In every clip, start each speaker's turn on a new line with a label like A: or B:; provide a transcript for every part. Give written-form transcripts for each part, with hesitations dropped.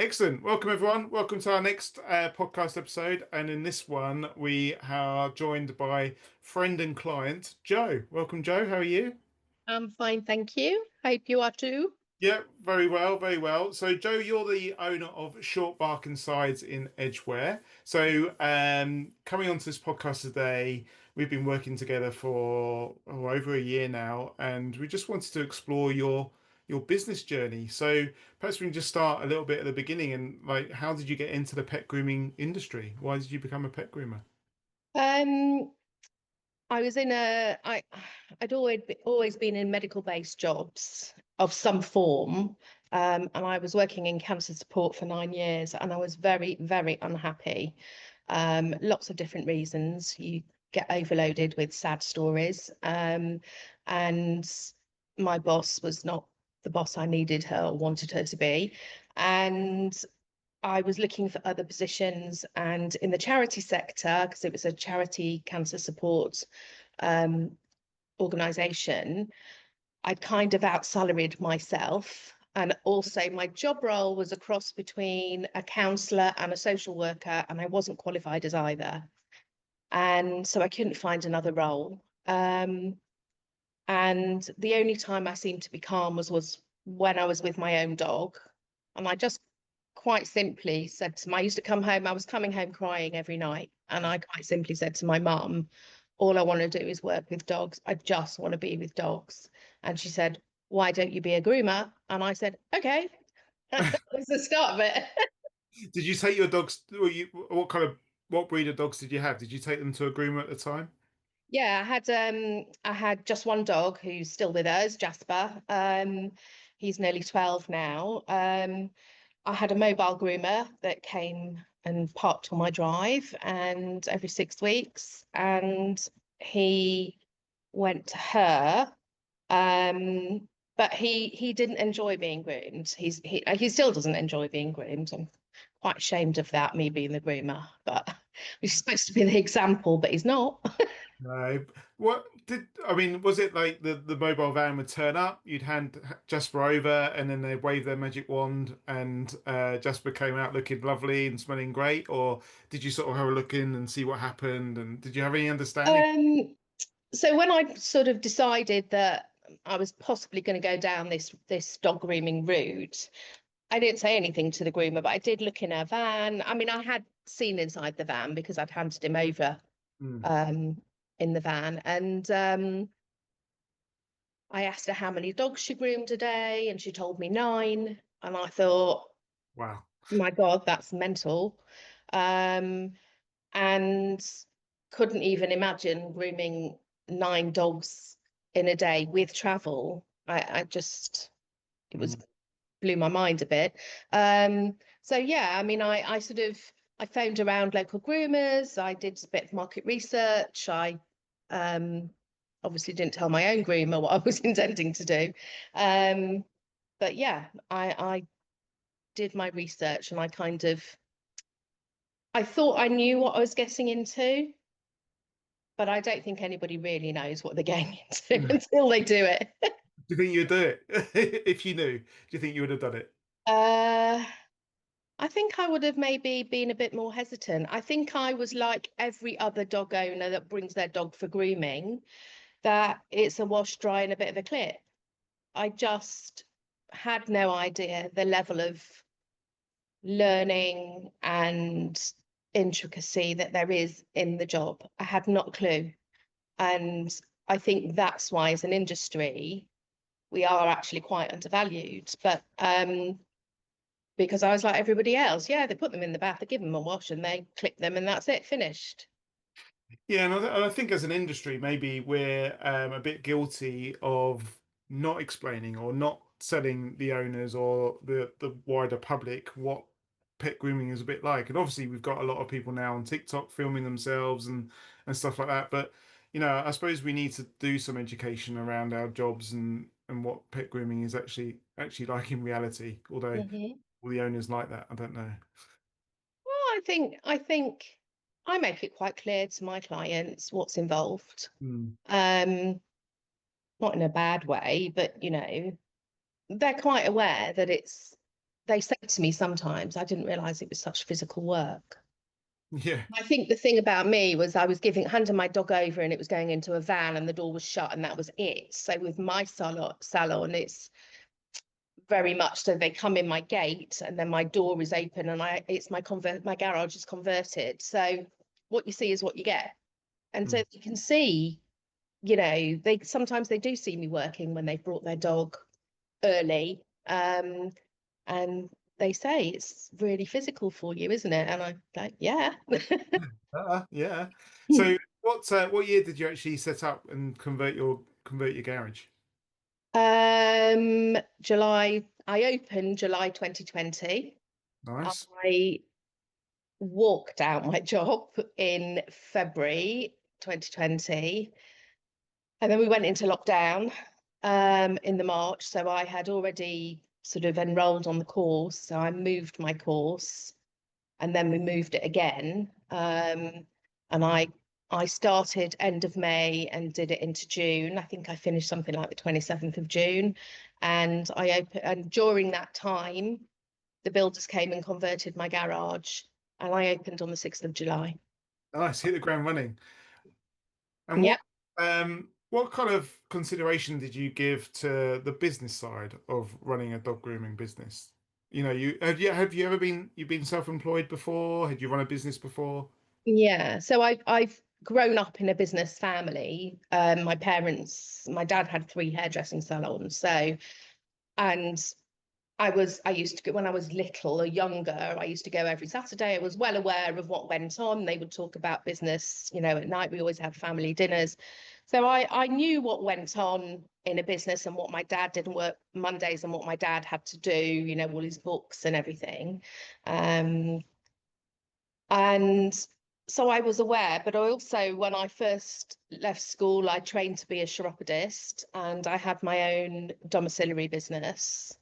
A: Excellent. Welcome, everyone. Welcome to our next podcast episode. And in this one, we are joined by friend and client, Joe. Welcome, Joe. How are you?
B: I'm fine, thank you. Hope you are too.
A: Yeah, very well, very well. So, Joe, you're the owner of Short Bark and Sides in Edgware. So, coming onto this podcast today, we've been working together for over a year now, and we just wanted to explore your business journey. So, perhaps we can just start a little bit at the beginning and like, how did you get into the pet grooming industry? Why did you become a pet groomer?
B: Um, I was in I'd always been in medical based jobs of some form. And I was working in cancer support for 9 years, and I was very, very unhappy. Lots of different reasons. You get overloaded with sad stories. And my boss was not the boss I needed her or wanted her to be. And I was looking for other positions, and in the charity sector, because it was a charity cancer support um, organisation, I'd kind of out-salaried myself. And also my job role was a cross between a counsellor and a social worker, and I wasn't qualified as either. And so I couldn't find another role. And the only time I seemed to be calm was when I was with my own dog. And I just quite simply said to my, I used to come home, I was coming home crying every night. And I quite simply said to my mum, all I want to do is work with dogs. I just want to be with dogs. And she said, why don't you be a groomer? And I said, okay. That was the start of it.
A: Did you take your dogs? What breed of dogs did you have? Did you take them to a groomer at the time?
B: Yeah, I had just one dog who's still with us, Jasper. He's nearly 12 now. I had a mobile groomer that came and parked on my drive and every 6 weeks, and he went to her. But he didn't enjoy being groomed. He still doesn't enjoy being groomed. I'm quite ashamed of that, me being the groomer, but he's supposed to be the example, but he's not.
A: No. What did I mean? Was it like the mobile van would turn up, you'd hand Jasper over, and then they'd wave their magic wand, and Jasper came out looking lovely and smelling great? Or did you sort of have a look in and see what happened? And did you have any understanding?
B: Um, so when I sort of decided that I was possibly going to go down this dog grooming route, I didn't say anything to the groomer, but I did look in her van. I mean, I had seen inside the van because I'd handed him over
A: Hmm.
B: um, in the van, and I asked her how many dogs she groomed a day, and she told me 9. And I thought,
A: Wow.
B: my God, that's mental. Um, and couldn't even imagine grooming 9 dogs in a day with travel. I just, it was
A: Hmm.
B: blew my mind a bit. So yeah, I mean, I sort of I phoned around local groomers. I did a bit of market research. I um, obviously didn't tell my own groomer what I was intending to do. Um, but yeah, I did my research, and I thought I knew what I was getting into, but I don't think anybody really knows what they're getting into
A: Do
B: until they do it.
A: you think you'd do it if you knew? Do you think you would have done it?
B: Uh, I think I would have maybe been a bit more hesitant. I think I was like every other dog owner that brings their dog for grooming, that it's a wash, dry, and a bit of a clip. I just had no idea the level of learning and intricacy that there is in the job. I had not a clue. And I think that's why, as an industry, we are actually quite undervalued. But because I was like everybody else, yeah, they put them in the bath, they give them a wash, and they clip them, and that's it, finished.
A: Yeah, and I think as an industry, maybe we're a bit guilty of not explaining or not telling the owners or the wider public what pet grooming is a bit like. And obviously, we've got a lot of people now on TikTok filming themselves and stuff like that. But I suppose we need to do some education around our jobs and what pet grooming is actually like in reality. Although
B: Hmm.
A: all the owners like that, I don't know.
B: Well, I think I make it quite clear to my clients what's involved.
A: Hmm.
B: Um, Not in a bad way, but they're quite aware that it's they say to me sometimes, I didn't realize it was such physical work.
A: Yeah.
B: I think the thing about me was I was handing my dog over and it was going into a van and the door was shut and that was it. So with my salon, it's very much so they come in my gate and then my door is open and it's my garage is converted. So what you see is what you get. And so
A: Mm.
B: you can see, they sometimes they do see me working when they've brought their dog early. And they say it's really physical for you, isn't it? And I'm like, yeah.
A: Yeah. So what year did you actually set up and convert your garage?
B: I opened July 2020.
A: Nice.
B: I walked out my job in February 2020. And then we went into lockdown in the March. So I had already sort of enrolled on the course. So I moved my course and then we moved it again. And I started end of May and did it into June. I think I finished something like the 27th of June. And during that time, the builders came and converted my garage, and I opened on the 6th of July.
A: Nice. Hit the ground running. And
B: Yeah.
A: what kind of consideration did you give to the business side of running a dog grooming business? You have you ever been self-employed before? Had you run a business before?
B: Yeah. So I've grown up in a business family. My dad had 3 hairdressing salons. And I used to go when I was little or younger, I used to go every Saturday. I was well aware of what went on. They would talk about business, at night. We always had family dinners. So I knew what went on in a business and what my dad did and work Mondays and what my dad had to do, all his books and everything. Um, and so I was aware, but I also, when I first left school, I trained to be a chiropodist and I had my own domiciliary business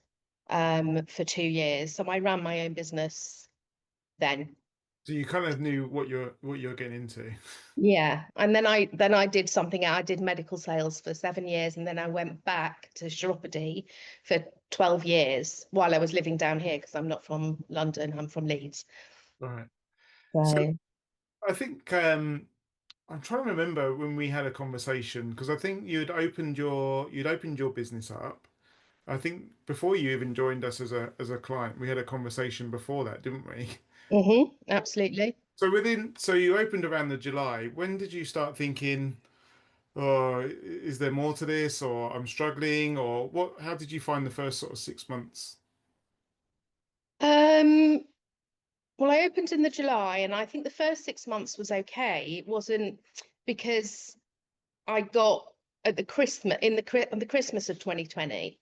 B: for 2 years. So I ran my own business then.
A: So you kind of knew what you're getting into.
B: Yeah. And then I did something. I did medical sales for 7 years, and then I went back to chiropody for 12 years while I was living down here because I'm not from London, I'm from Leeds.
A: Right. So
B: So
A: I think I'm trying to remember when we had a conversation because I think you'd opened your business up. I think before you even joined us as a client, we had a conversation before that, didn't we?
B: absolutely.
A: So you opened around the July. When did you start thinking, oh, is there more to this, or I'm struggling, or what? How did you find the first sort of 6 months?
B: Um, well, I opened in the July, and I think the first 6 months was okay. It wasn't because I got at the Christmas on the Christmas of 2020.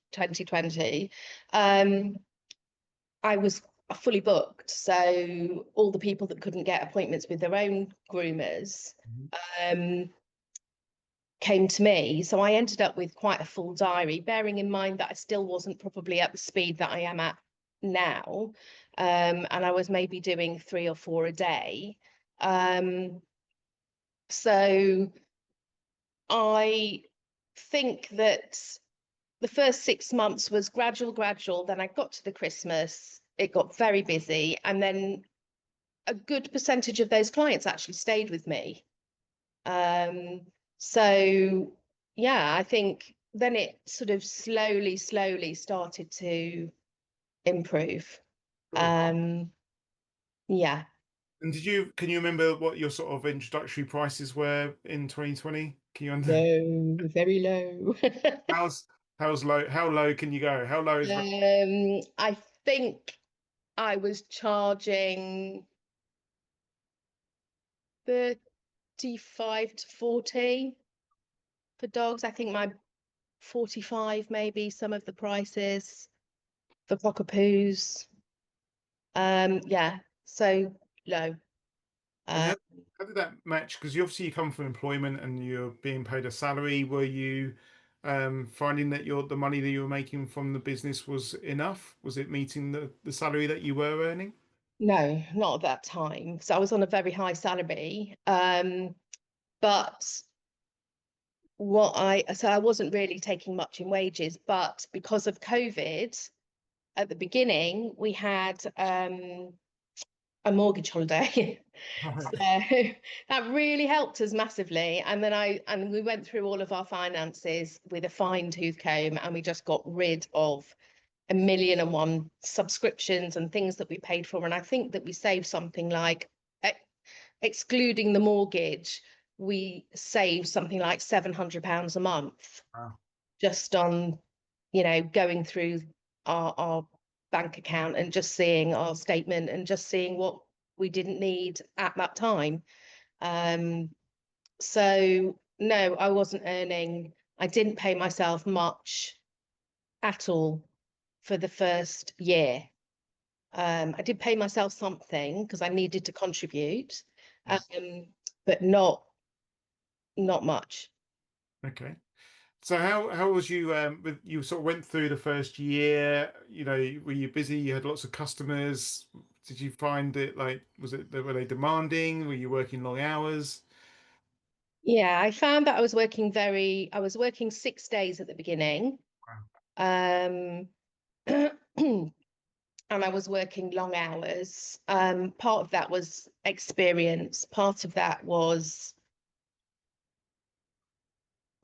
B: I was fully booked. So all the people that couldn't get appointments with their own groomers
A: Mhm.
B: um, came to me. So I ended up with quite a full diary, bearing in mind that I still wasn't probably at the speed that I am at now. And I was maybe doing 3 or 4 a day. Um, so I think that the first 6 months was gradual. Then I got to the Christmas, it got very busy. And then a good percentage of those clients actually stayed with me. Um, so yeah, I think then it sort of slowly started to improve.
A: Cool.
B: Um, yeah,
A: And can you remember what your sort of introductory prices were in 2020? Can you under
B: low, very low.
A: how's how's low? How low can you go? How low is
B: I think I was charging 35 to 40 for dogs. I think my 45 maybe some of the prices for cockapoos. Yeah, so low.
A: and
B: Uh,
A: how did that match? Because you come from employment and you're being paid a salary. Were you finding that the money that you were making from the business was enough? Was it meeting the salary that you were earning?
B: no, not at that time. So I was on a very high salary. But so I wasn't really taking much in wages, but because of COVID, at the beginning, we had a mortgage holiday. So
A: Right.
B: that really helped us massively. And then we went through all of our finances with a fine tooth comb, and we just got rid of a million and one subscriptions and things that we paid for. And I think that we saved something like, excluding the mortgage, we saved something like £700 a month
A: Wow.
B: just on, going through our bank account and just seeing our statement and just seeing what we didn't need at that time. So no, I wasn't earning, I didn't pay myself much at all for the first year. I did pay myself something because I needed to contribute,
A: Yeah.
B: but not much.
A: Okay. So how was you with you sort of went through the first year, were you busy? You had lots of customers. Did you find it like were they demanding? Were you working long hours?
B: Yeah, I found that I was working 6 days at the beginning. Um, and I was working long hours. Part of that was experience. Part of that was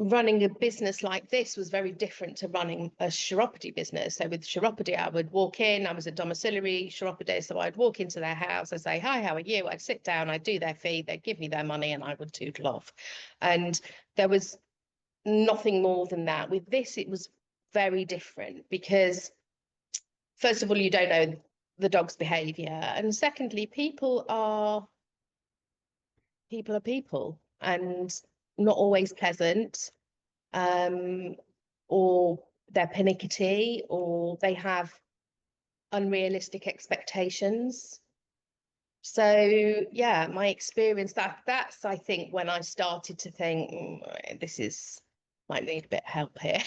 B: running a business like this was very different to running a chiropody business. So with chiropody, I would walk in, I was a domiciliary chiropody, so I'd walk into their house, I'd say, hi, how are you? I'd sit down, I'd do their fee, they'd give me their money, and I would toodle off. And there was nothing more than that. With this, it was very different because, first of all, you don't know the dog's behavior. And secondly, people are people and not always pleasant, um, or they're pernickety, or they have unrealistic expectations. So yeah, my experience, that's I think when I started to think, this is might need a bit of help here."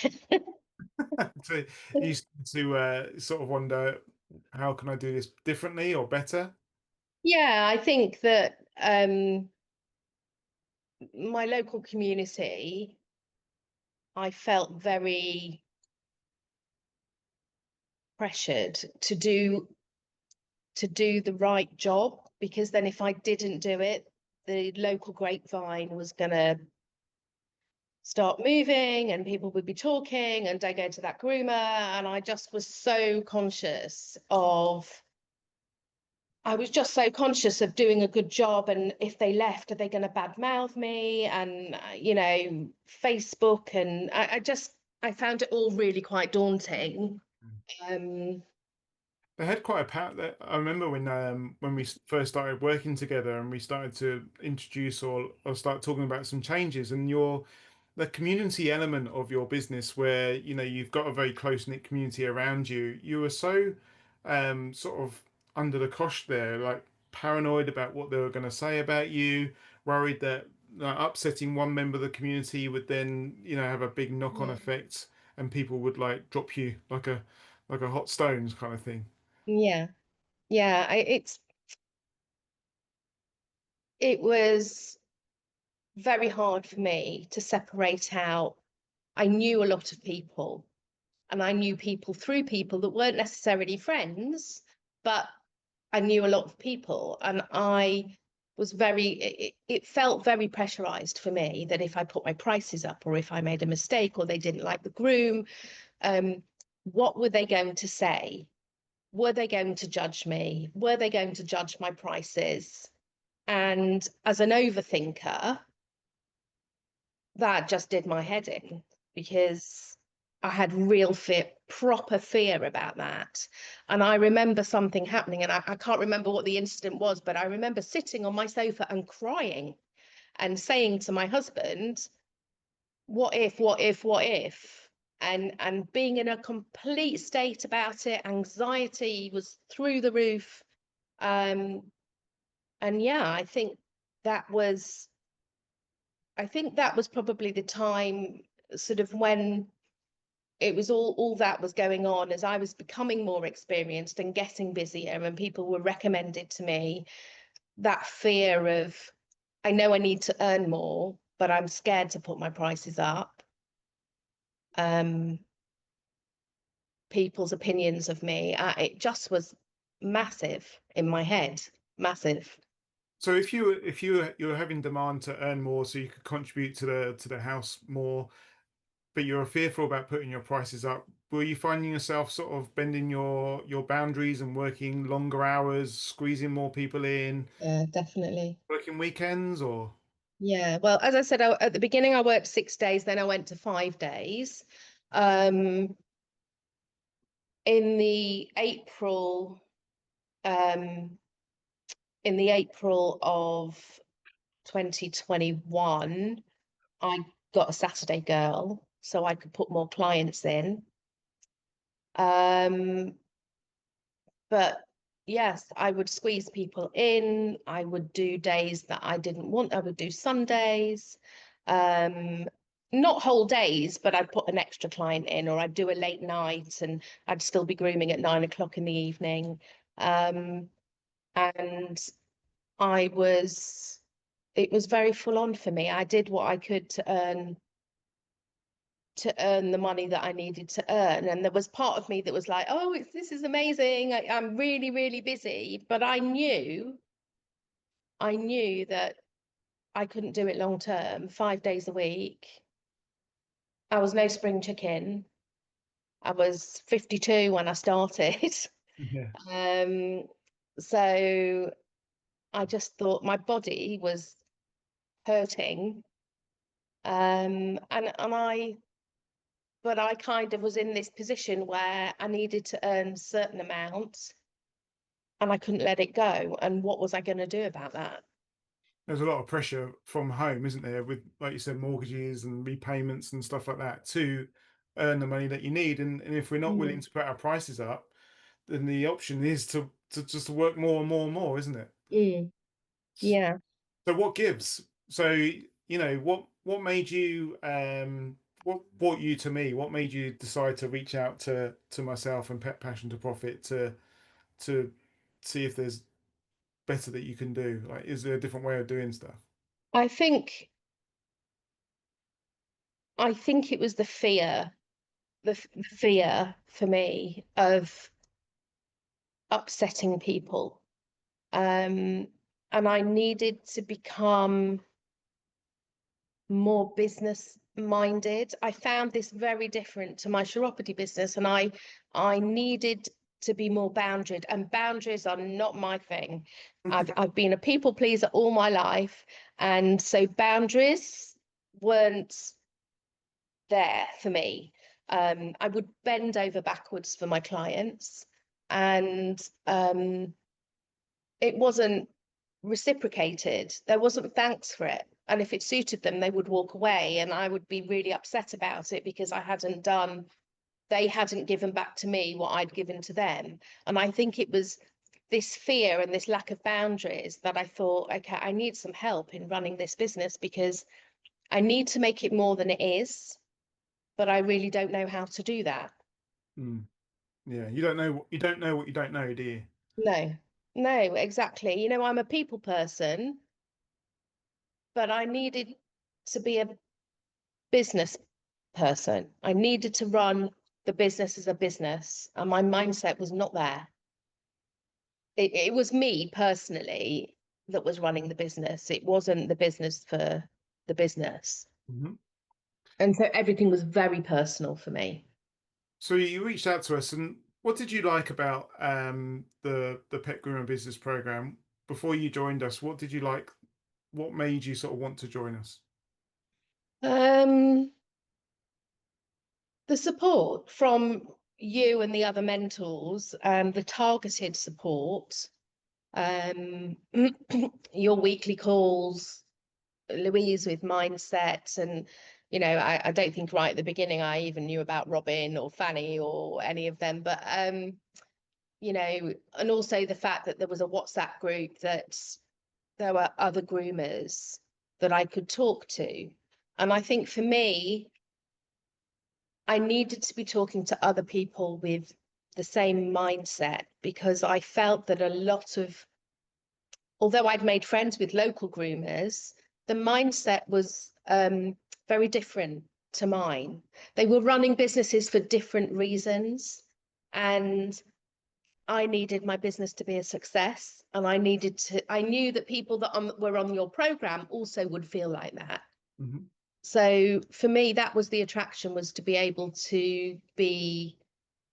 A: So you started to sort of wonder, how can I do this differently or better?
B: Yeah, I think that my local community, I felt very pressured to do the right job, because then if I didn't do it, the local grapevine was going to start moving and people would be talking and I go to that groomer, and I was just so conscious of doing a good job, and if they left, are they going to badmouth me? And Facebook, and I found it all really quite daunting. Um,
A: They had quite a I remember when we first started working together and we started to introduce or start talking about some changes, and the community element of your business where you've got a very close-knit community around you. You were so sort of under the cosh there, like paranoid about what they were going to say about you, worried that upsetting one member of the community would then have a big knock-on
B: yeah,
A: effect, and people would like drop you like a hot stones kind of thing.
B: yeah, yeah. It was very hard for me to separate out. I knew a lot of people, and I knew people through people that weren't necessarily friends, but I knew a lot of people, and I was it felt very pressurized for me that if I put my prices up, or if I made a mistake, or they didn't like the groom, um, what were they going to say? Were they going to judge me? Were they going to judge my prices? And as an overthinker, that just did my head in, because I had real fear, proper fear about that. And I remember something happening, and I can't remember what the incident was, but I remember sitting on my sofa and crying and saying to my husband, what if, what if, what if? And being in a complete state about it. Anxiety was through the roof. Um, and yeah, that was that was probably the time, sort of when it was all that was going on, as I was becoming more experienced and getting busier, and people were recommended to me. That fear of, I know I need to earn more, but I'm scared to put my prices up. Um, people's opinions of me. It just was massive in my head, massive.
A: So you're having demand to earn more so you could contribute to the house more, but you're fearful about putting your prices up, were you finding yourself sort of bending your boundaries and working longer hours, squeezing more people in,
B: Yeah, definitely.
A: working weekends, or?
B: Yeah, well, as I said, at the beginning I worked 6 days, then I went to 5 days. Um, in the April, um, in the April of 2021, I got a Saturday girl so I could put more clients in. Um, but yes, I would squeeze people in. I would do days that I didn't want. I would do Sundays, um, not whole days, but I'd put an extra client in, or I'd do a late night and I'd still be grooming at 9 o'clock in the evening. And I was, it was very full on for me. I did what I could to earn the money that I needed to earn. And there was part of me that was like, oh, this is amazing. I'm really, really busy. But I knew that I couldn't do it long term, 5 days a week. I was no spring chicken. I was 52 when I started.
A: Yeah.
B: Um, so I just thought my body was hurting. But I kind of was in this position where I needed to earn a certain amount and I couldn't let it go. And what was I going to do about that?
A: There's a lot of pressure from home, isn't there, with, like you said, mortgages and repayments and stuff like that to earn the money that you need. And if we're not willing
B: Mm.
A: to put our prices up, then the option is to just work more and more and more, isn't it?
B: Mm. Yeah.
A: So what gives? So, what made you what brought you to me? What made you decide to reach out to myself and Pet Passion to Profit to see if there's better that you can do? Like, is there a different way of doing stuff?
B: I think I think it was the fear, the fear for me of upsetting people. And I needed to become more business minded. I found this very different to my chiropody business, and I needed to be more boundaried, and boundaries are not my thing. I've been a people pleaser all my life, and so boundaries weren't there for me. I would bend over backwards for my clients, and it wasn't reciprocated. There wasn't thanks for it. And if it suited them, they would walk away. And I would be really upset about it because they hadn't given back to me what I'd given to them. And I think it was this fear and this lack of boundaries that I thought, okay, I need some help in running this business because I need to make it more than it is, but I really don't know how to do that.
A: Mm. Yeah, you don't know what you don't know, do you?
B: No, no, exactly. I'm a people person, but I needed to be a business person. I needed to run the business as a business, and my mindset was not there. It was me personally that was running the business. It wasn't the business for the business.
A: Mhm.
B: And so everything was very personal for me.
A: So you reached out to us, and what did you like about the Pet Groomer Business Program before you joined us? What did you like? What made you sort of want to join us?
B: Um, the support from you and the other mentors and the targeted support, um, your weekly calls, Louise with mindset. And I don't think right at the beginning I even knew about Robin or Fanny or any of them, but and also the fact that there was a WhatsApp group, that there were other groomers that I could talk to. And I think for me, I needed to be talking to other people with the same mindset, because I felt that although I'd made friends with local groomers, the mindset was very different to mine. They were running businesses for different reasons. and I needed my business to be a success, and I knew that people that were on your program also would feel like that.
A: Mhm.
B: So for me, that was the attraction, was to be able to be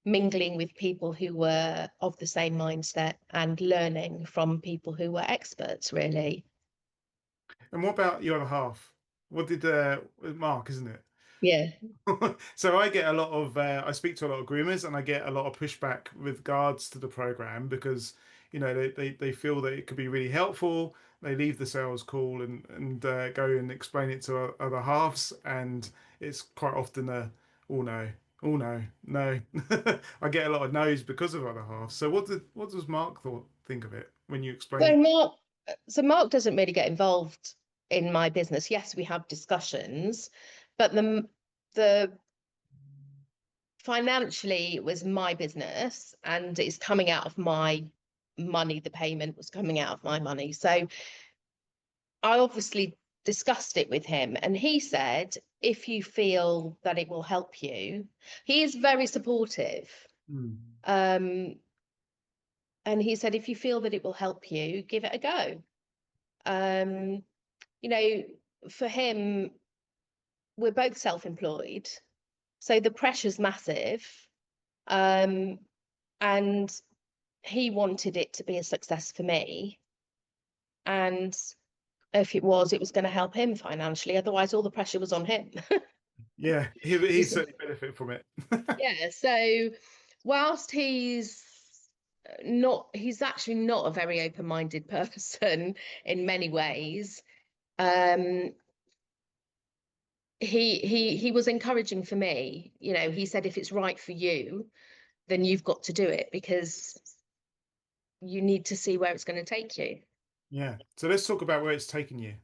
B: mingling with people who were of the same mindset and learning from people who were experts, really.
A: And what about your other half? What did Mark, isn't it?
B: Yeah.
A: So I get a lot of I speak to a lot of groomers, and I get a lot of pushback with regards to the program because they feel that it could be really helpful. They leave the sales call and go and explain it to other halves, and it's quite often a oh no, oh no, no. I get a lot of no's because of other halves. So what does Mark think of it when you explain
B: So
A: it?
B: Mark, so Mark doesn't really get involved in my business. Yes, we have discussions, but the financially it was my business and it's coming out of my money. The payment was coming out of my money. So I obviously discussed it with him, and he said, if you feel that it will help you, he is very supportive.
A: Hmm.
B: Um, and he said, if you feel that it will help you, give it a go. Um, you know, for him, we're both self-employed, so the pressure's massive. Um, and he wanted it to be a success for me. And if it was going to help him financially. Otherwise, all the pressure was on him.
A: Yeah, he certainly benefit from it.
B: Yeah. So, whilst he's actually not a very open-minded person in many ways. Um, he was encouraging for me. He said, if it's right for you, then you've got to do it because you need to see where it's going to take you.
A: Yeah. So let's talk about where it's taken you.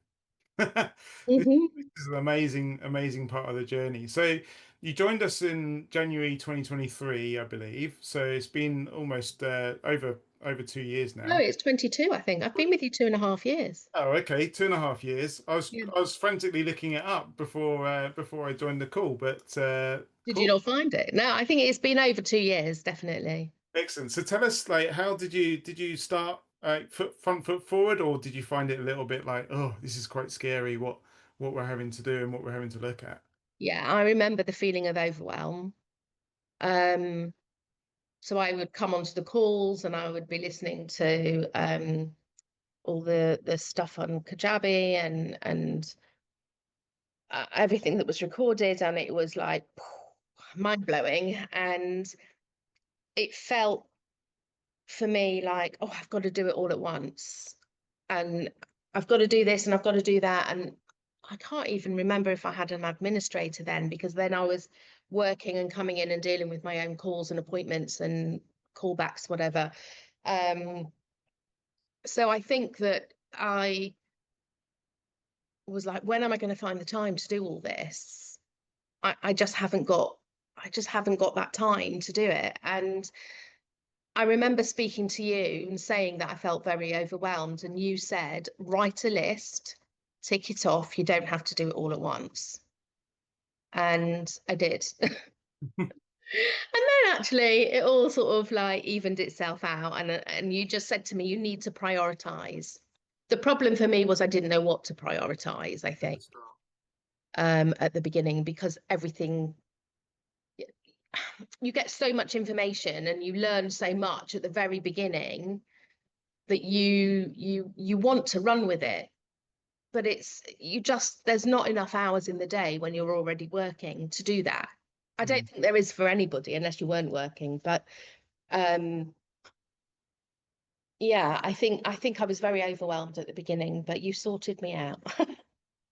A: This
B: Hmm.
A: is an amazing, amazing part of the journey. So you joined us in January 2023, I believe. So it's been almost over 2 years
B: No,
A: now.
B: it's 22, I think. I've been with you 2.5 years.
A: Oh, okay, 2.5 years. I was
B: Yeah.
A: I was frantically looking it up before I joined the call, but
B: Did you
A: cool,
B: not find it? No, I think it's been over 2 years, definitely.
A: excellent. So tell us, like, how did you start front foot forward, or did you find it a little bit like, oh, this is quite scary, what we're having to do and what we're having to look at?
B: Yeah, I remember the feeling of overwhelm. Um, so I would come onto the calls and I would be listening to all the stuff on Kajabi and everything that was recorded, and it was like mind blowing. And it felt for me like, oh, I've got to do it all at once, and I've got to do this and I've got to do that. And I can't even remember if I had an administrator then, because then I was working and coming in and dealing with my own calls and appointments and callbacks, whatever. Um, so I think that I was like, when am I going to find the time to do all this? I just haven't got that time to do it. And I remember speaking to you and saying that I felt very overwhelmed, and you said, write a list, tick it off. You don't have to do it all at once. And I did. And then actually it all sort of like evened itself out. And you just said to me, you need to prioritize. The problem for me was I didn't know what to prioritize, I
A: At the
B: think,
A: start.
B: at the beginning, because everything, you get so much information and you learn so much at the very beginning that you want to run with it, but there's not enough hours in the day when you're already working to do that. I don't
A: Mm.
B: think there is for anybody unless you weren't working, but um yeah, I think I was very overwhelmed at the beginning, but you sorted me out.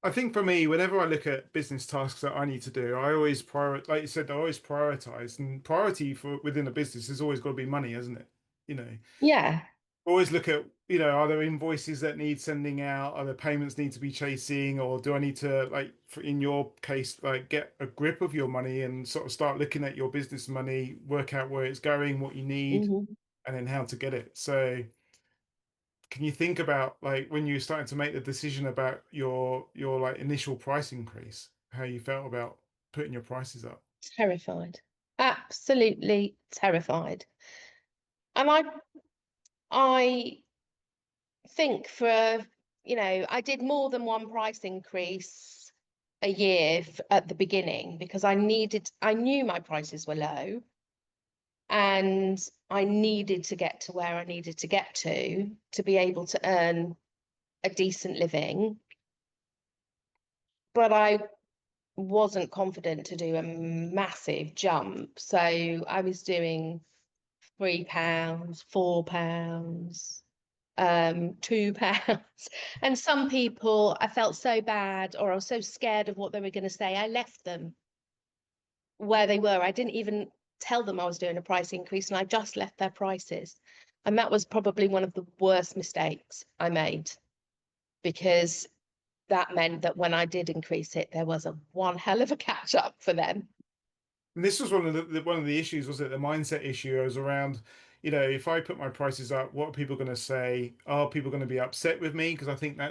A: I think for me, whenever I look at business tasks that I need to do, I always like you said, I always prioritize. And priority for within a business has always got to be money, hasn't it? You know,
B: Yeah.
A: always look at, are there invoices that need sending out? Are there payments need to be chasing? Or do I need to, like, in your case, like get a grip of your money and sort of start looking at your business money, work out where it's going, what you need,
B: Hmm.
A: and then how to get it. So can you think about, like, when you were starting to make the decision about your like initial price increase, how you felt about putting your prices up?
B: Terrified. absolutely terrified. And I think I did more than one price increase a year at the beginning because I knew my prices were low and I needed to get to where I needed to get to be able to earn a decent living. But I wasn't confident to do a massive jump. So I was doing £3, £4, £2. And some people, I felt so bad or I was so scared of what they were going to say, I left them where they were. I didn't even tell them I was doing a price increase and I just left their prices. And that was probably one of the worst mistakes I made because that meant that when I did increase it, there was a one hell of a catch up for them.
A: And this was one of one of the issues, was it? The mindset issue was around, if I put my prices up, what are people going to say? Are people going to be upset with me? Because I think that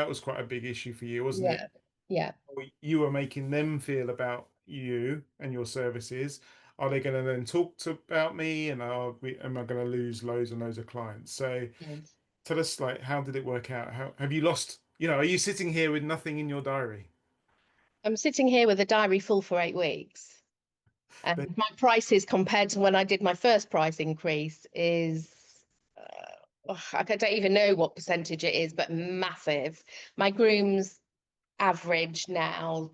A: was quite a big issue for you, wasn't it?
B: Yeah. Yeah.
A: You were making them feel about you and your services. Are they going to then about me, and am I going to lose loads and loads of clients? So
B: Yes.
A: tell us, like, how did it work out? How have you lost? Are you sitting here with nothing in your diary?
B: I'm sitting here with a diary full for 8 weeks. And my prices compared to when I did my first price increase is, I don't even know what percentage it is, but massive. My grooms average now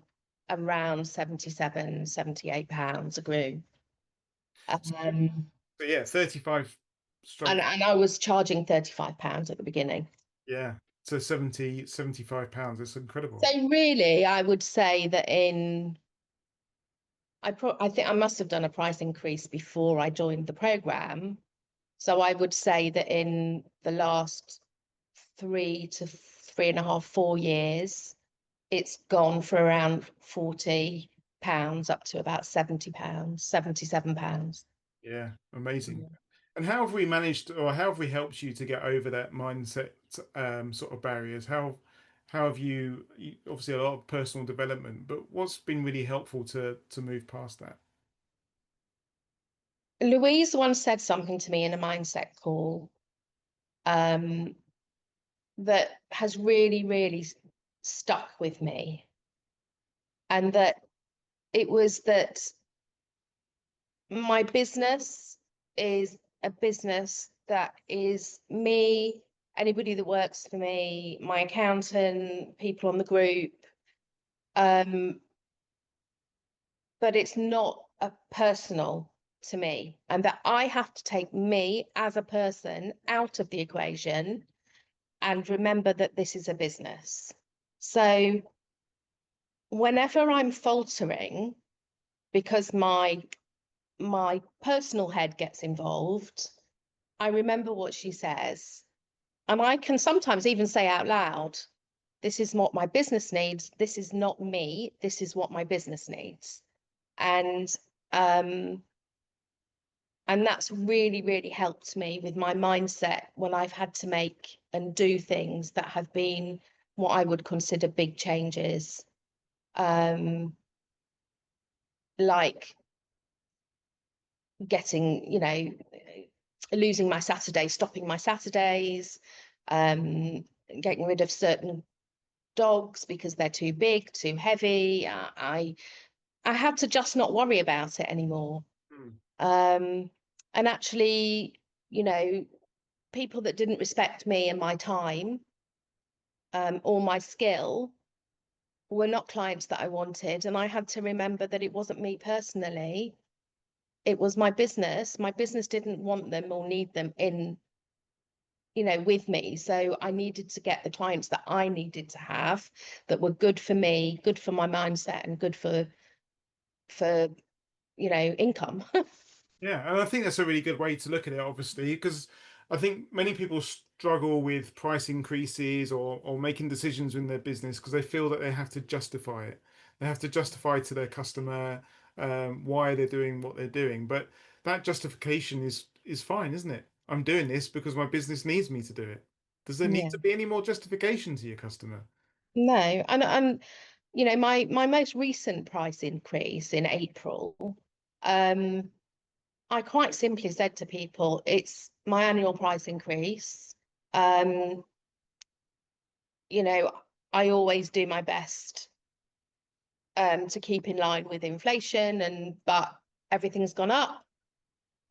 B: around £77, £78 a groom. Um,
A: But yeah, 35
B: and,
A: stroke.
B: and I was charging £35 at the beginning.
A: Yeah. So 75 pounds. It's incredible.
B: So really, I would say that I think I must have done a price increase before I joined the program. So I would say that in the last 3 to 3.5, 4 years, it's gone for around £40 up to about £70, £77.
A: Yeah, amazing. And how have we managed, or how have we helped you to get over that mindset sort of barriers? How have obviously a lot of personal development, but what's been really helpful to move past that?
B: Louise once said something to me in a mindset call um, that has really, really stuck with me. And that it was that my business is a business that is me, anybody that works for me, my accountant, people on the group, um, but it's not a personal to me, and that I have to take me as a person out of the equation and remember that this is a business. So whenever I'm faltering because my personal head gets involved, I remember what she says. And I can sometimes even say out loud, this is what my business needs. This is not me. This is what my business needs. And um, and that's really, really helped me with my mindset when I've had to make and do things that have been what I would consider big changes. Like getting, losing my Saturdays, stopping my Saturdays, getting rid of certain dogs because they're too big, too heavy. I had to just not worry about it anymore.
A: Hmm.
B: And actually, you know, people that didn't respect me and my time or my skill were not clients that I wanted. And I had to remember that it wasn't me personally. It was my business. My business didn't want them or need them with me. So I needed to get the clients that I needed to have that were good for me, good for my mindset, and good for income.
A: Yeah, and I think that's a really good way to look at it, obviously, because I think many people struggle with price increases or making decisions in their business because they feel that they have to justify it. They have to justify to their customer why they're doing what they're doing. But that justification is fine, isn't it? I'm doing this because my business needs me to do it. Does there need
B: Yeah.
A: to be any more justification to your customer?
B: No, and my most recent price increase in April, I quite simply said to people, it's my annual price increase. Um, you know, I always do my best to keep in line with inflation, but everything's gone up.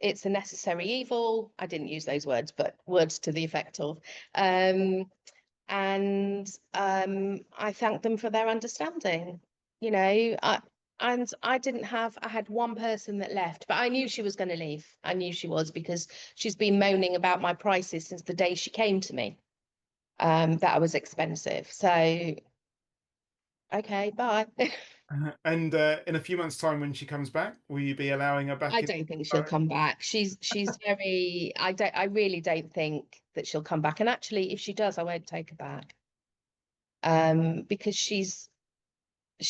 B: It's a necessary evil. I didn't use those words, but words to the effect of. Um, and I thanked them for their understanding. You know, I had one person that left, but I knew she was going to leave. I knew she was, because she's been moaning about my prices since the day she came to me, that I was expensive. So, okay, bye.
A: And in a few months' time, when she comes back, will you be allowing her back
B: I
A: in?
B: don't think she'll come back. She's very, I really don't think that she'll come back. And actually, if she does, I won't take her back. Because she's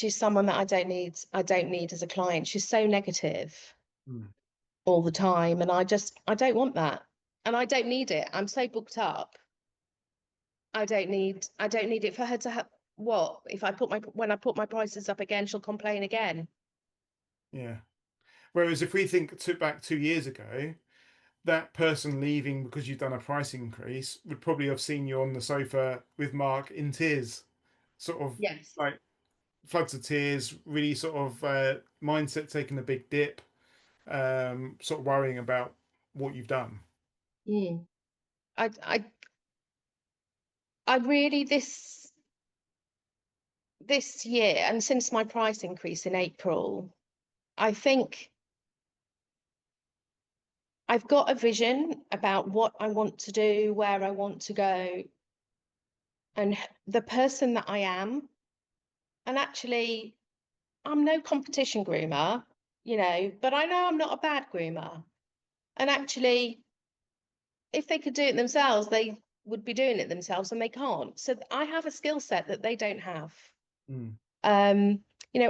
B: someone that I don't need as a client. She's so negative
A: Mm.
B: all the time, and I don't want that. And I don't need it. I'm so booked up. I don't need it for her to have what? If I put my when I put my prices up again, she'll complain again.
A: Yeah. Whereas if we think back 2 years ago, that person leaving because you've done a price increase would probably have seen you on the sofa with Mark in tears, sort of
B: Yes.
A: like floods of tears, really sort of mindset taking a big dip, sort of worrying about what you've done.
B: Mm. I I I really this year, and since my price increase in April, I think I've got a vision about what I want to do, where I want to go, and the person that I am. And actually, I'm no competition groomer, but I know I'm not a bad groomer. And actually, if they could do it themselves, they would be doing it themselves, and they can't. So I have a skill set that they don't have.
A: Mm.
B: Um,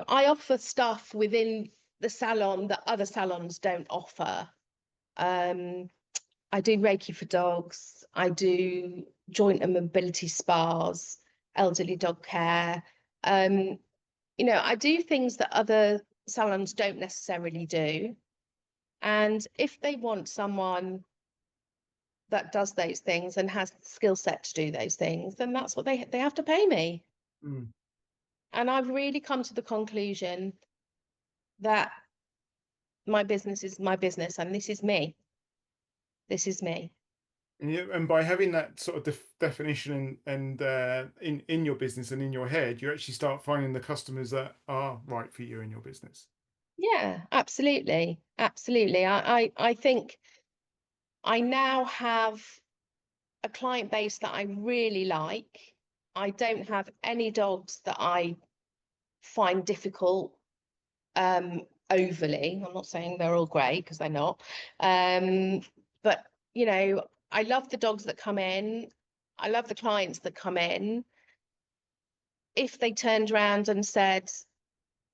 B: I offer stuff within the salon that other salons don't offer. Um, I do Reiki for dogs. I do joint and mobility spas, elderly dog care. Um, I do things that other salons don't necessarily do. And if they want someone that does those things and has the skill set to do those things, then that's what they have to pay me.
A: Mm.
B: And I've really come to the conclusion that my business is my business, and this is me. This is me.
A: And by having that sort of definition and in your business and in your head, you actually start finding the customers that are right for you in your business.
B: Yeah, absolutely. Absolutely. I think I now have a client base that I really like. I don't have any dogs that I find difficult overly. I'm not saying they're all great, because they're not. But I love the dogs that come in. I love the clients that come in. If they turned around and said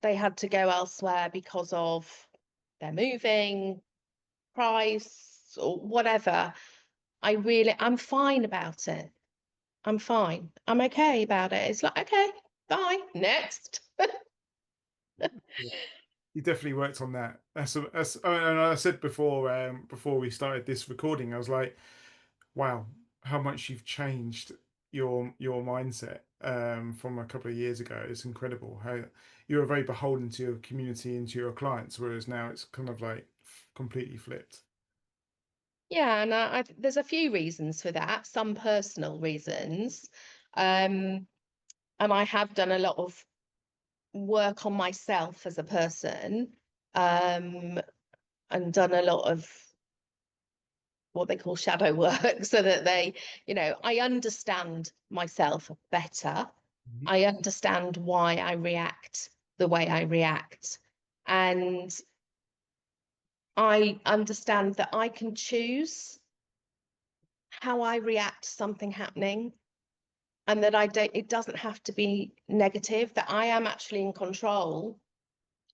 B: they had to go elsewhere because of they're moving, price, or whatever, I'm fine about it. I'm fine. I'm okay about it. It's like, okay, bye, next.
A: Yeah. You definitely worked on that. And I said before we started this recording, I was like, wow, how much you've changed your mindset from a couple of years ago. It's incredible how you were very beholden to your community and to your clients, whereas now it's kind of like completely flipped.
B: Yeah, and there's a few reasons for that, some personal reasons. Um, and I have done a lot of work on myself as a person, um, and done a lot of what they call shadow work, so that I understand myself better.
A: Mhm.
B: I understand why I react the way I react. And I understand that I can choose how I react to something happening, and that it doesn't have to be negative, that I am actually in control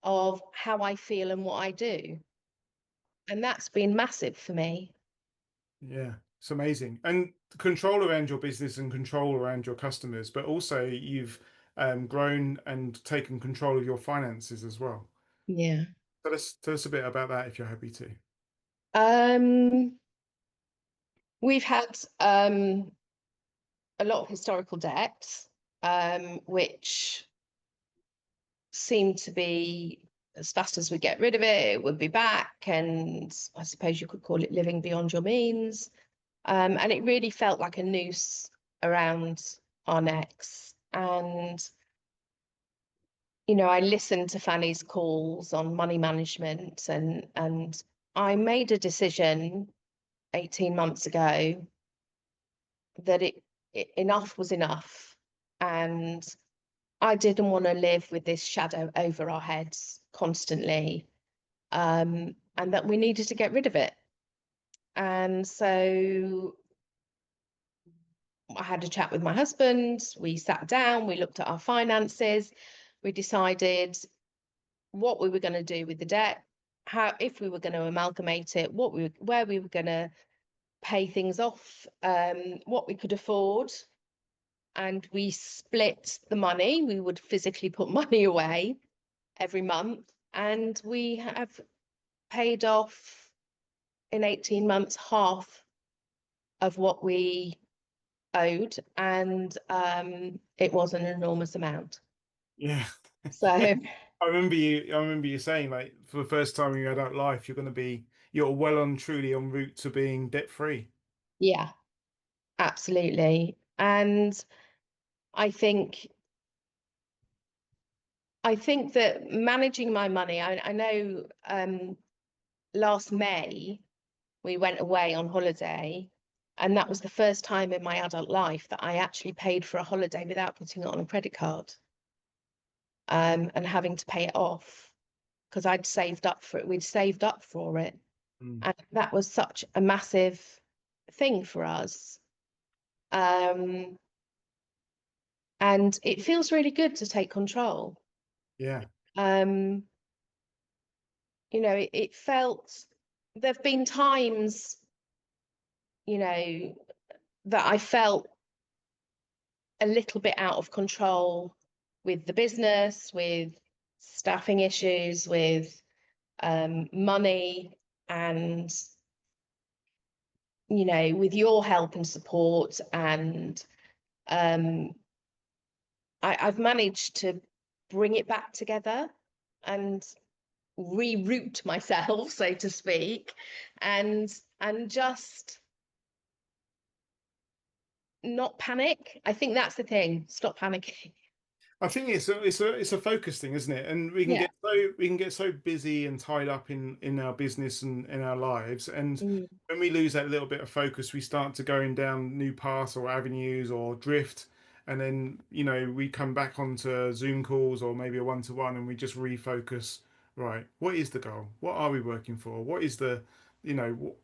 B: of how I feel and what I do. And that's been massive for me.
A: Yeah, it's amazing. And control around your business and control around your customers, but also you've grown and taken control of your finances as well.
B: Yeah.
A: Tell us a bit about that if you're happy to.
B: Um, we've had a lot of historical debts, which seem to be, as fast as we get rid of it, it would be back. And I suppose you could call it living beyond your means. And it really felt like a noose around our necks. And, I listened to Fanny's calls on money management, and I made a decision 18 months ago that enough was enough. And I didn't want to live with this shadow over our heads constantly, and that we needed to get rid of it. And so I had a chat with my husband. We sat down, we looked at our finances, we decided what we were going to do with the debt, how, if we were going to amalgamate it, where we were going to pay things off, what we could afford. And we split the money. We would physically put money away every month, and we have paid off in 18 months half of what we owed, and it was an enormous amount.
A: Yeah.
B: So
A: I remember you saying, like, for the first time in your adult life, you're well on truly en route to being debt free.
B: yeah, absolutely. And I think I think that managing my money, I know last May we went away on holiday, and that was the first time in my adult life that I actually paid for a holiday without putting it on a credit card, and having to pay it off because I'd saved up for it. We'd saved up for it.
A: Mm.
B: And that was such a massive thing for us. And it feels really good to take control.
A: Yeah.
B: Um, it felt, there've been times, that I felt a little bit out of control with the business, with staffing issues, with money, and with your help and support. And I've managed to bring it back together and reroute myself, so to speak, and just not panic. I think that's the thing. Stop panicking.
A: I think it's a focus thing, isn't it? And
B: Yeah.
A: we can get so busy and tied up in our business and in our lives, and
B: Mm.
A: when we lose that little bit of focus, we start to going down new paths or avenues or drift, and then we come back onto Zoom calls or maybe a one-to-one, and we just refocus. Right, what is the goal? What are we working for? What is the,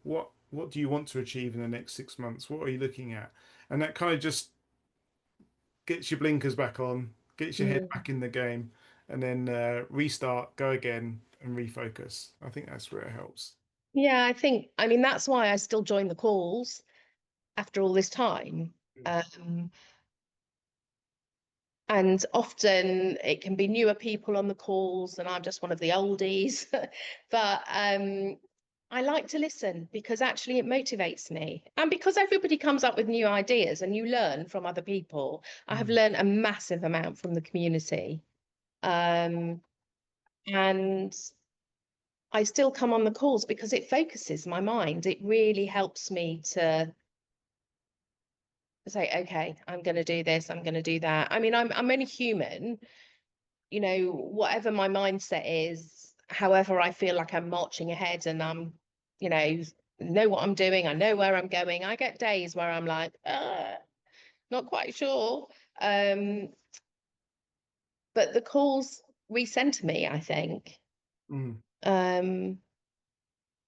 A: what do you want to achieve in the next 6 months? What are you looking at? And that kind of just gets your blinkers back on, gets your head
B: Mm.
A: back in the game, and then restart, go again, and refocus. I think that's where it helps.
B: Yeah, I mean, that's why I still join the calls after all this time. Um, and often it can be newer people on the calls, and I'm just one of the oldies. But I like to listen because actually it motivates me. And because everybody comes up with new ideas and you learn from other people. I have
A: Mm.
B: learned a massive amount from the community. Um, and I still come on the calls because it focuses my mind. It really helps me to say, okay, I'm going to do this, I'm going to do that. I mean, I'm only human, whatever my mindset is, however I feel like I'm marching ahead and I'm, know what I'm doing, I know where I'm going. I get days where I'm like, not quite sure. Um, but the calls recenter me, I think.
A: Mm.
B: Um,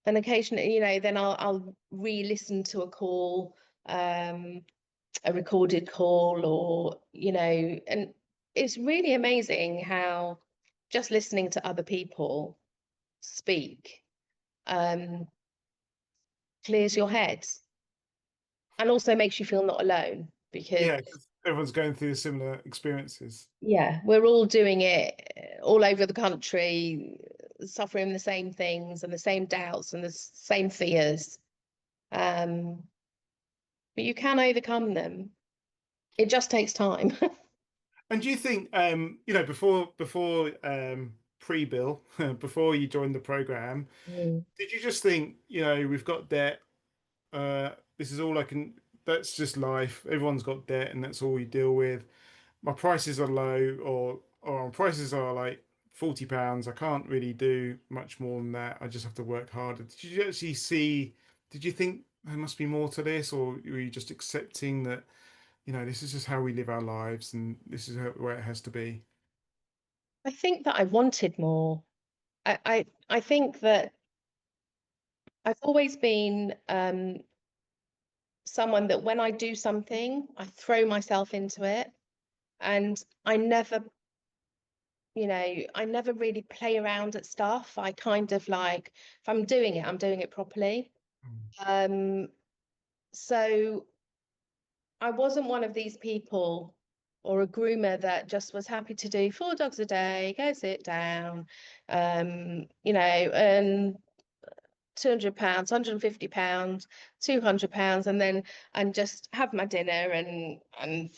B: and occasionally, then I'll re-listen to a call, a recorded call, or and it's really amazing how just listening to other people speak clears your head and also makes you feel not alone, because
A: Yeah, 'cause everyone's going through similar experiences.
B: yeah, we're all doing it all over the country, suffering the same things and the same doubts and the same fears. But you can overcome them. It just takes time.
A: And do you think, before pre-bill, before you joined the program,
B: Mm.
A: did you just think, we've got debt, this is all I can, that's just life. Everyone's got debt, and that's all we deal with. My prices are low, or my prices are like £40. I can't really do much more than that. I just have to work harder. Did you actually see, did you think there must be more to this, or were you just accepting that, this is just how we live our lives and this is where it has to be?
B: I think that I wanted more. I think that I've always been someone that when I do something, I throw myself into it, and I never really play around at stuff. I kind of like, if I'm doing it, I'm doing it properly.
A: Mm.
B: Um, so I wasn't one of these people or a groomer that just was happy to do 4 dogs a day, go sit down, and £200, £150, £200, and just have my dinner and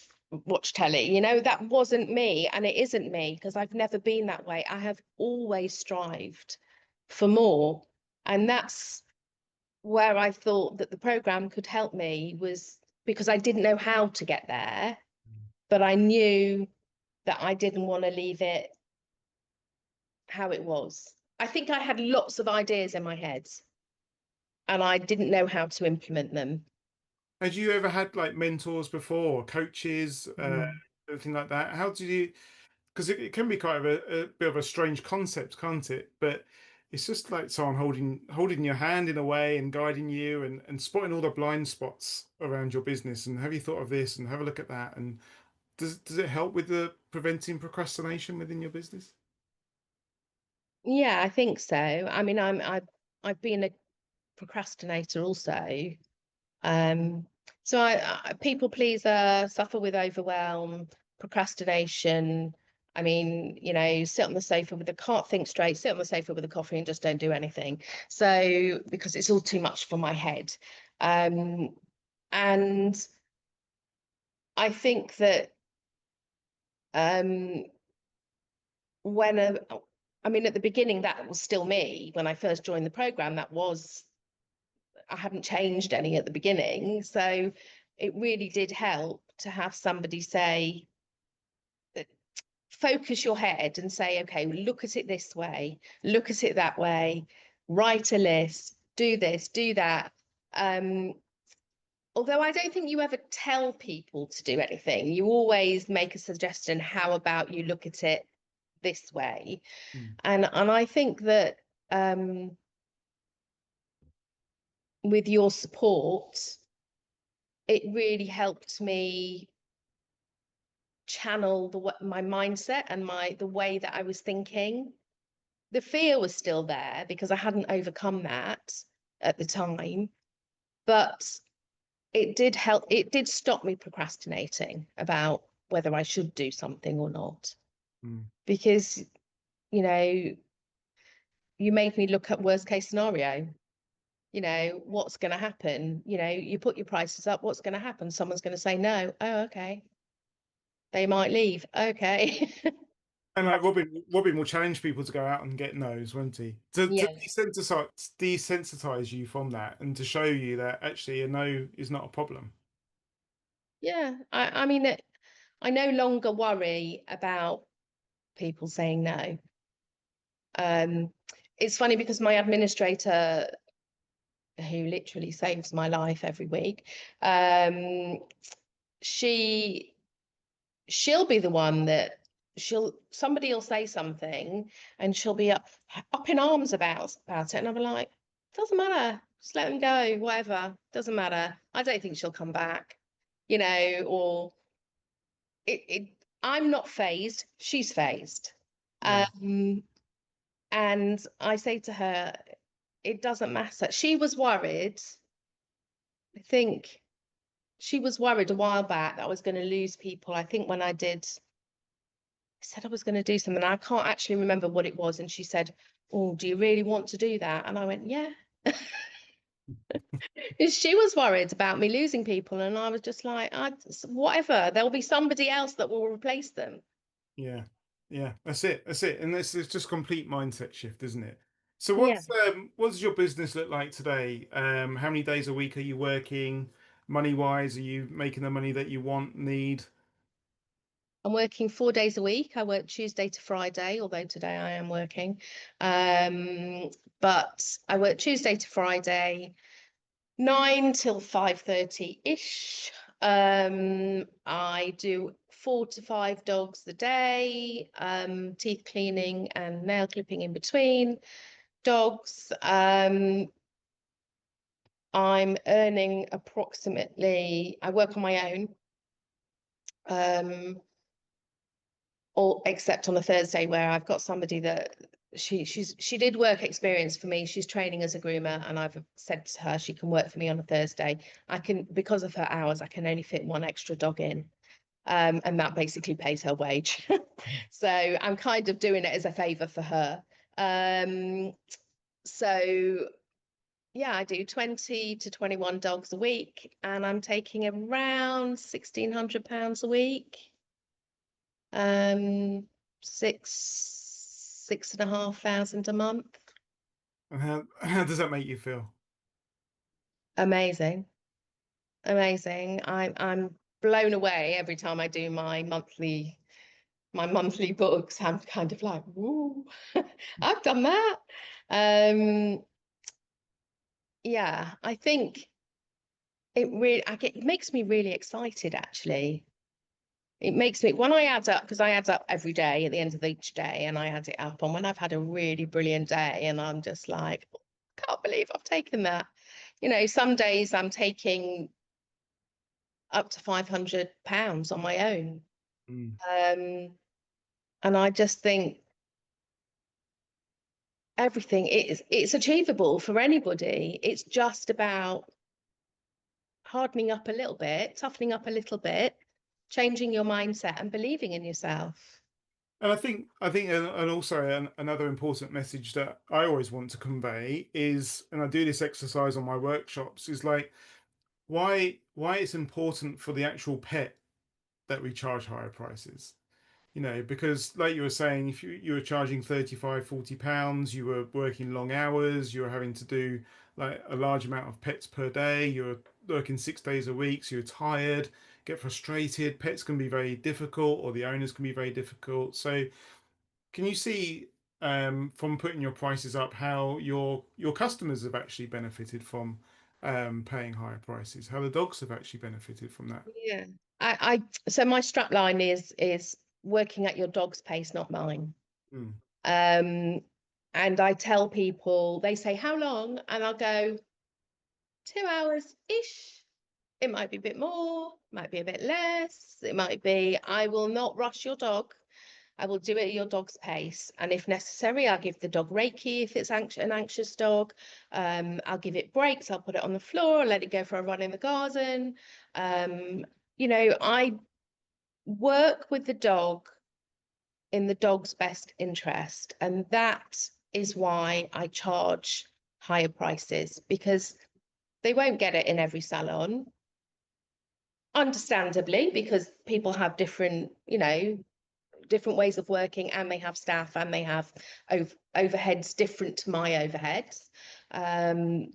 B: watch telly. That wasn't me, and it isn't me because I've never been that way. I have always strived for more, and that's where I thought that the program could help me, was because I didn't know how to get there, but I knew that I didn't want to leave it how it was. I think I had lots of ideas in my head and I didn't know how to implement them.
A: Had you ever had like mentors before, coaches,
B: Mm.
A: anything like that? How did you, because it can be kind of a bit of a strange concept, can't it? But it's just like someone holding your hand in a way and guiding you, and spotting all the blind spots around your business. And have you thought of this? And have a look at that. And does it help with the preventing procrastination within your business?
B: Yeah, I think so. I mean, I've been a procrastinator also. Um, so I people pleaser, suffer with overwhelm, procrastination. I mean, sit on the sofa with a can't think straight, sit on the sofa with a coffee and just don't do anything. So because it's all too much for my head. Um, and I think that um when I mean, at the beginning, that was still me. When I first joined the program, I hadn't changed any at the beginning. So it really did help to have somebody say, focus your head and say, okay, look at it this way, look at it that way, write a list, do this, do that. Although I don't think you ever tell people to do anything, you always make a suggestion. How about you look at it this way?
A: Mm.
B: And I think that with your support, it really helped me channel my mindset and the way that I was thinking. The fear was still there because I hadn't overcome that at the time, but it did help. It did stop me procrastinating about whether I should do something or not,
A: Mm.
B: because you know you made me look at worst case scenario. What's going to happen? You put your prices up, what's going to happen? Someone's going to say no. Oh, okay. They might leave. Okay.
A: And like Robin will challenge people to go out and get no's, won't he? To
B: Yeah.
A: desensitize you from that, and to show you that actually a no is not a problem.
B: Yeah. I mean, I no longer worry about people saying no. Um, it's funny because my administrator, who literally saves my life every week, um, she she'll be the one that somebody will say something and she'll be up in arms about it, and I'll be like, doesn't matter, just let them go, whatever, doesn't matter. I don't think she'll come back, or it I'm not phased, she's phased.
A: Yeah.
B: And I say to her, it doesn't matter. She was worried, I think she was worried a while back that I was going to lose people. I think I said I was going to do something, I can't actually remember what it was. And she said, oh, do you really want to do that? And I went, yeah. She was worried about me losing people, and I was just like, whatever, there'll be somebody else that will replace them.
A: Yeah, yeah, that's it. That's it. And this is just complete mindset shift, isn't it? So
B: Yeah.
A: what does your business look like today? How many days a week are you working? Money wise, are you making the money that you want, need?
B: I'm working 4 days a week. I work Tuesday to Friday, although today I am working. But I work Tuesday to Friday, 9 till 5:30-ish. I do 4 to 5 dogs a day, teeth cleaning and nail clipping in between dogs. I'm earning approximately, I work on my own, or except on a Thursday where I've got somebody that she did work experience for me. She's training as a groomer, and I've said to her she can work for me on a Thursday. I can, because of her hours, I can only fit one extra dog in. And that basically pays her wage. So I'm kind of doing it as a favor for her. So yeah, I do 20 to 21 dogs a week, and I'm taking around £1,600 a week. Six and a half thousand a month.
A: And how does that make you feel?
B: Amazing. Amazing. I'm blown away every time I do my monthly books. I'm kind of like, woo, I've done that. Um, yeah, I think it makes me really excited actually. It makes me, when I add up, because I add up every day at the end of each day, and I add it up, and when I've had a really brilliant day and I'm just like, can't believe I've taken that. Some days I'm taking up to £500 on my own.
A: Mm.
B: Um, and I just think it's achievable for anybody. It's just about hardening up a little bit, toughening up a little bit, changing your mindset and believing in yourself.
A: And I think, and also another important message that I always want to convey is, and I do this exercise on my workshops, is like why it's important for the actual pet that we charge higher prices. Because like you were saying, if you were charging 35, £40, you were working long hours, you were having to do like a large amount of pets per day, you're working 6 days a week, so you're tired, get frustrated, pets can be very difficult, or the owners can be very difficult. So can you see, from putting your prices up, how your customers have actually benefited from paying higher prices, how the dogs have actually benefited from that?
B: Yeah. So my strap line is working at your dog's pace, not mine.
A: Mm.
B: Um, and I tell people, they say, how long? And I'll go 2 hours-ish. It might be a bit more, might be a bit less. It might be, I will not rush your dog. I will do it at your dog's pace. And if necessary, I'll give the dog Reiki if it's an anxious dog. I'll give it breaks. I'll put it on the floor, let it go for a run in the garden. I work with the dog in the dog's best interest. And that is why I charge higher prices, because they won't get it in every salon, understandably, because people have different ways of working, and they have staff, and they have overheads different to my overheads. And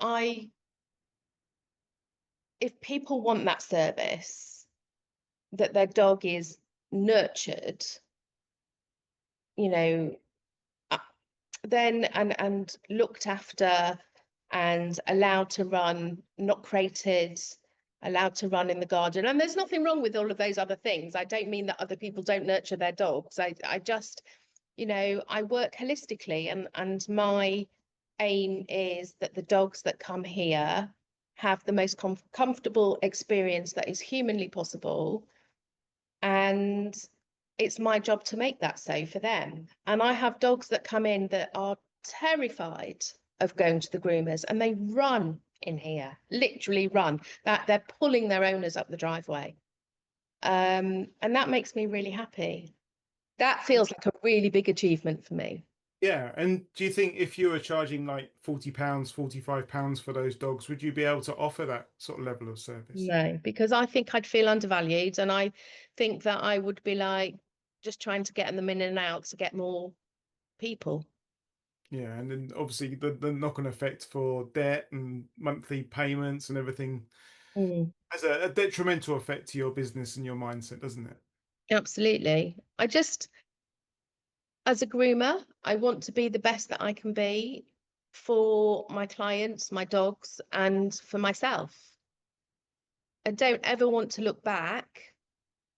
B: I if people want that service, that their dog is nurtured, you know uh, then and looked after and allowed to run, not crated, allowed to run in the garden. And there's nothing wrong with all of those other things. I don't mean that other people don't nurture their dogs. I just, I work holistically, and my aim is that the dogs that come here have the most comfortable experience that is humanly possible. And it's my job to make that so for them. And I have dogs that come in that are terrified of going to the groomers, and they run in here, literally run, that they're pulling their owners up the driveway. And that makes me really happy. That feels like a really big achievement for me.
A: Yeah, and do you think if you were charging like £40, £45 for those dogs, would you be able to offer that sort of level of service?
B: No, because I think I'd feel undervalued, and I think that I would be like just trying to get them in and out to get more people.
A: Yeah, and then obviously the knock-on effect for debt and monthly payments and everything
B: Mm,
A: has a detrimental effect to your business and your mindset, doesn't it?
B: absolutely. I just, as a groomer, I want to be the best that I can be for my clients, my dogs, and for myself. I don't ever want to look back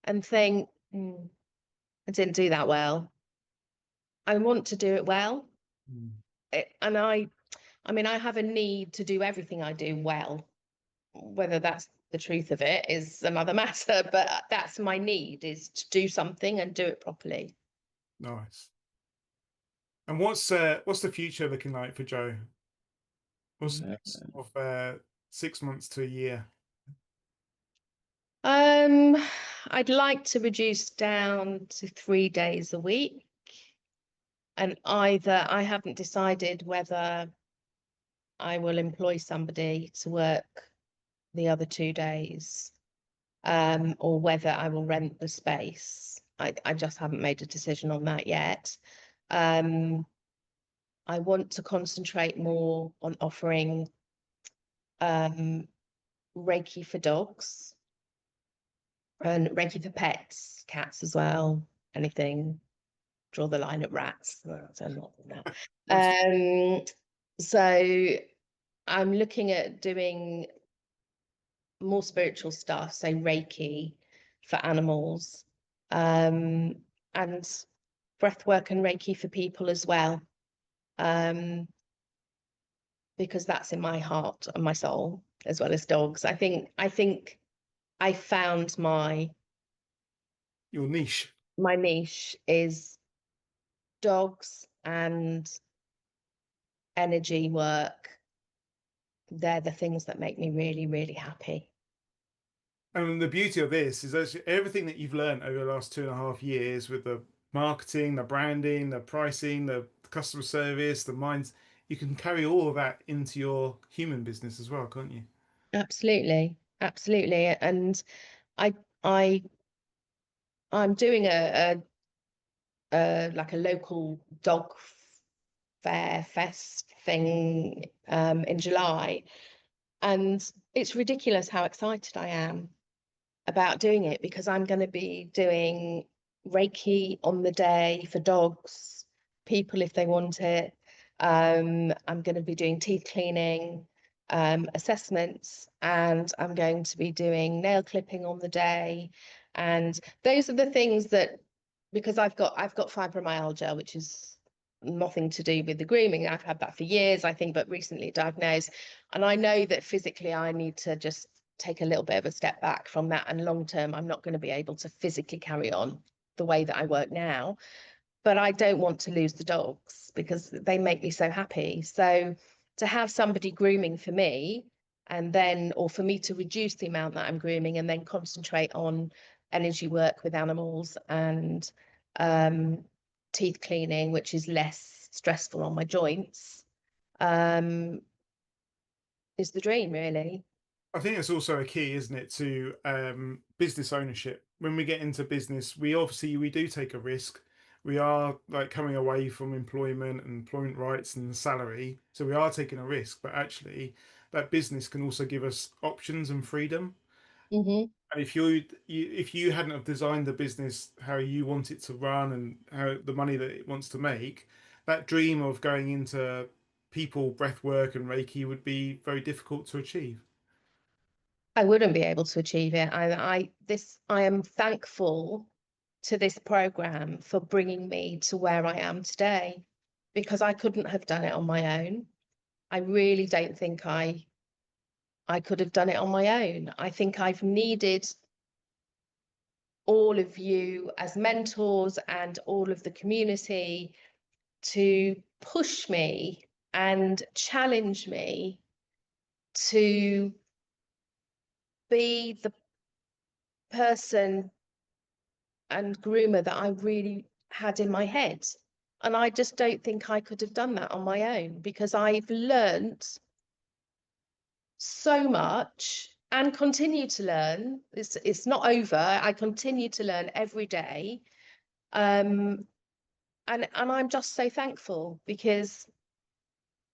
B: and think, I didn't do that well. I want to do it well.
A: Mm.
B: And I mean, I have a need to do everything I do well. Whether that's the truth of it is another matter, but that's my need, is to do something and do it properly.
A: Nice. And what's the future looking like for Joe? What's the next of 6 months to a year?
B: Um, I'd like to reduce down to 3 days a week. And either I haven't decided whether I will employ somebody to work the other 2 days, or whether I will rent the space. I just haven't made a decision on that yet. Um, I want to concentrate more on offering um, Reiki for dogs and Reiki for pets, cats as well, anything. Draw the line at rats. So not now.
A: What's
B: So I'm looking at doing more spiritual stuff, say Reiki for animals, and breath work and Reiki for people as well, because that's in my heart and my soul as well as dogs. I think I found
A: your niche?
B: my niche is dogs and energy work. They're the things that make me really, really happy.
A: And the beauty of this is actually everything that you've learned over the last 2.5 years with the marketing, the branding, the pricing, the customer service, the minds, you can carry all of that into your human business as well, can't you?
B: Absolutely, absolutely. And I I I'm doing a like a local dog fair fest thing in July, and it's ridiculous how excited I am about doing it, because I'm going to be doing Reiki on the day for dogs, people if they want it. I'm going to be doing teeth cleaning, assessments, and I'm going to be doing nail clipping on the day. And those are the things that, because I've got fibromyalgia, which is nothing to do with the grooming. I've had that for years, I think, but recently diagnosed. And I know that physically I need to just take a little bit of a step back from that. And long term, I'm not going to be able to physically carry on the way that I work now. But I don't want to lose the dogs because they make me so happy. So to have somebody grooming for me, and then, or for me to reduce the amount that I'm grooming and then concentrate on energy work with animals and um, teeth cleaning, which is less stressful on my joints, um, is the dream, really.
A: I think it's also a key, isn't it, to business ownership. When we get into business, we do take a risk. We are like coming away from employment and employment rights and salary, so we are taking a risk. But actually, that business can also give us options and freedom.
B: Hmm.
A: And if you hadn't have designed the business how you want it to run and how the money that it wants to make, that dream of going into people, breath work, and Reiki would be very difficult to achieve.
B: I wouldn't be able to achieve it. I am thankful to this program for bringing me to where I am today, because I couldn't have done it on my own. I really don't think I could have done it on my own. I think I've needed all of you as mentors and all of the community to push me and challenge me to be the person and groomer that I really had in my head. And I just don't think I could have done that on my own, because I've learnt so much and continue to learn. It's not over. I continue to learn every day. Um, and I'm just so thankful, because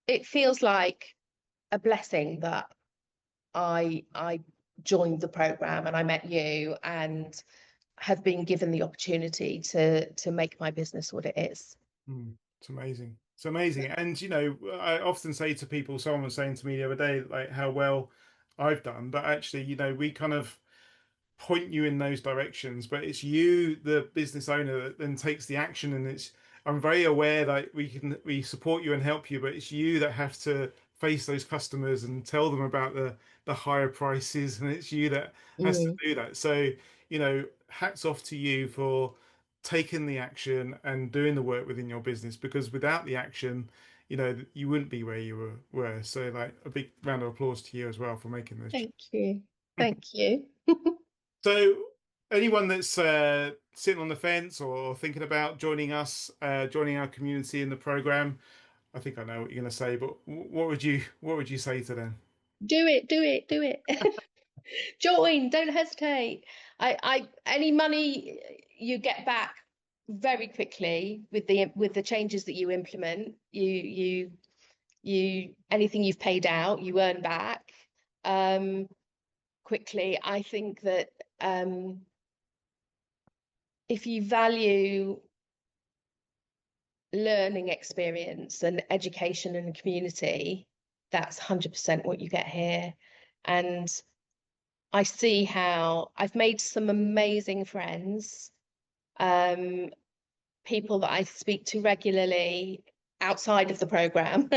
B: it feels like a blessing that I joined the program and I met you and have been given the opportunity to make my business what it is.
A: It's amazing. It's amazing. And I often say to people, someone was saying to me the other day, like how well I've done, but actually, we kind of point you in those directions, but it's you, the business owner, that then takes the action. And I'm very aware that we support you and help you, but it's you that have to face those customers and tell them about the higher prices, and it's you that has to
B: Mm.
A: do that. So, hats off to you for taking the action and doing the work within your business, because without the action, you wouldn't be where you were. So, like, a big round of applause to you as well for making those
B: Thank you. Thank you.
A: So, anyone that's sitting on the fence or thinking about joining us, joining our community in the program, I think I know what you're going to say, but what would you say to them?
B: Do it, do it, do it. Join, don't hesitate. Any money you get back very quickly with the changes that you implement. You anything you've paid out, you earn back quickly. I think that if you value learning experience and education and community, that's 100% what you get here. And I see how I've made some amazing friends, um, people that I speak to regularly outside of the program.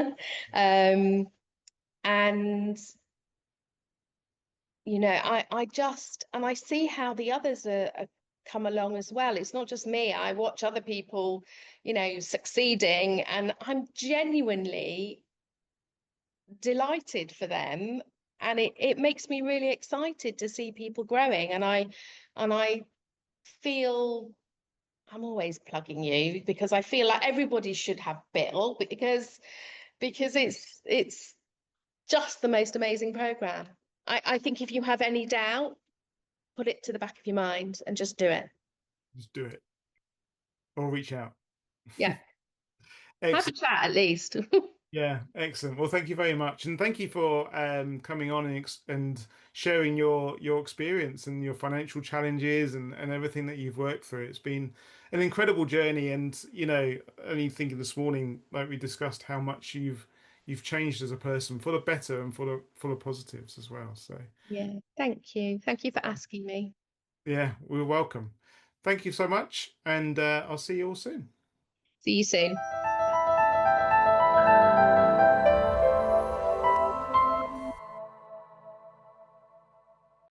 B: And I just, and I see how the others are come along as well. It's not just me. I watch other people, succeeding, and I'm genuinely delighted for them. And it makes me really excited to see people growing. And I feel I'm always plugging you, because I feel like everybody should have Bill, because it's just the most amazing program. I think if you have any doubt, put it to the back of your mind and just do it.
A: Just do it or reach out.
B: Yeah. Have a
A: Excellent.
B: chat at least.
A: Yeah, excellent. Well, thank you very much, and thank you for coming on and sharing your experience and your financial challenges and everything that you've worked through. It's been an incredible journey, and only thinking this morning, like we discussed, how much you've changed as a person for the better and for the positives as well. So,
B: Yeah, thank you. Thank you for asking me.
A: yeah, we're welcome. Thank you so much, and I'll see you all soon.
B: See you soon.